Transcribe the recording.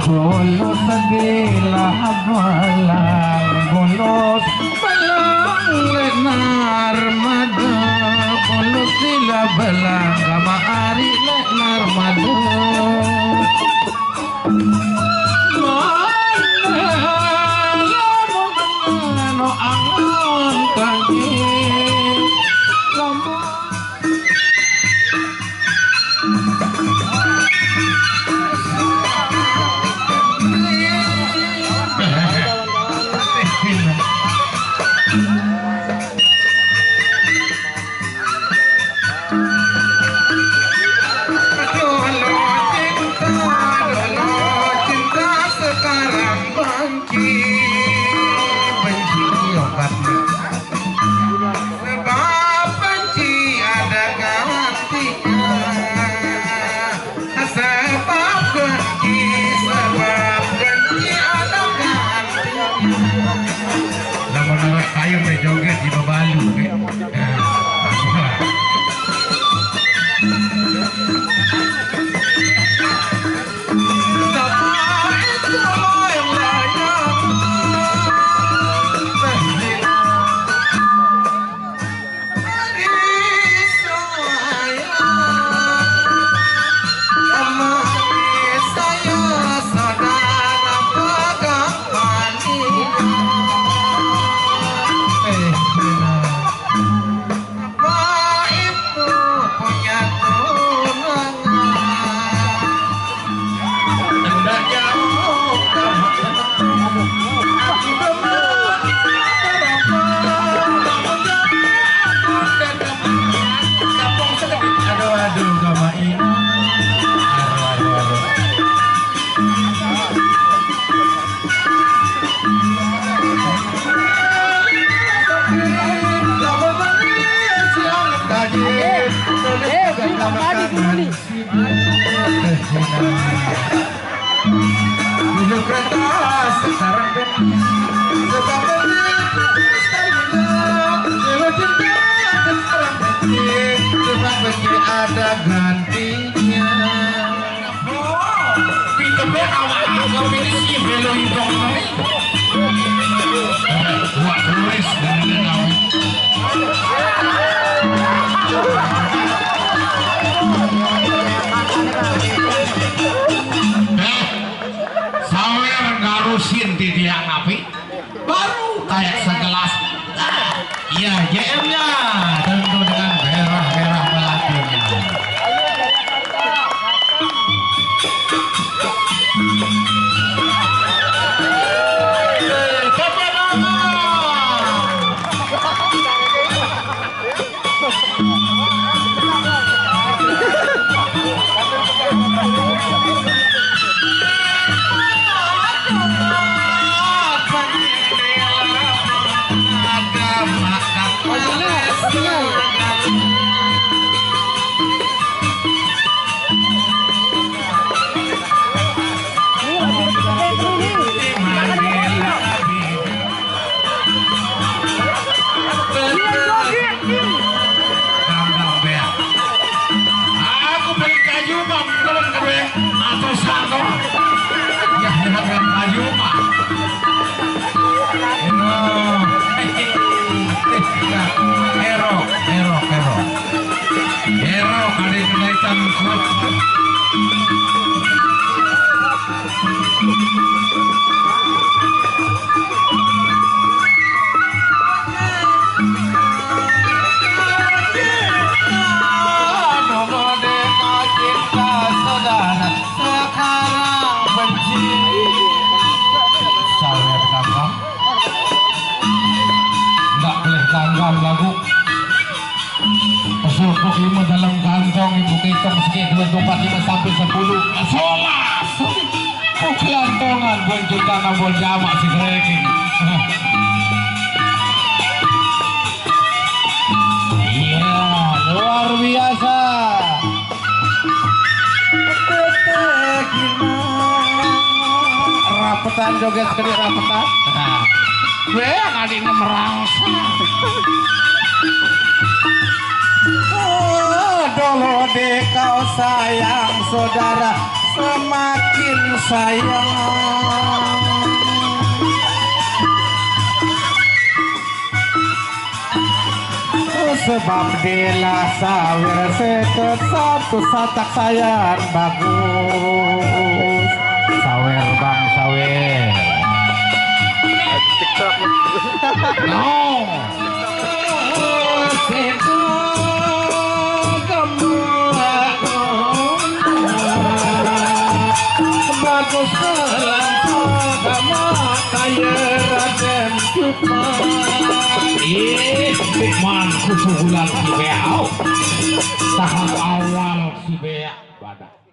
Bolos segila balang, bolos balang lenar madu, bolos sila balang kama ari lenar madu. No angon kaki joget di Babalu dulu kereta sekarang ada gantinya. Pintunya awal ini sih belum dong. Buat tulis dan saya ngarusin di tiang api baru kayak segelas iya JM nya tentu dengan merah-merah melatinya. Hero kali kenaikan lagu Surpuk 5 dalam kantong ibu hitung sedikit 2, 4, 5 sampai 10 solas kelantongan bonjuta nambol jamak si Greking. Iya luar biasa rapetan joget sekali rapetan Bea kali ngemerangsang. Dolo de kau sayang saudara semakin sayang. Sebab dia sawer seket satu satak sayan bagus. Sawer bang sawer. No. Bagus selama kaya Raden Lukman. Lukman kusuhulan si Bea. Tahap awal si Bea badak.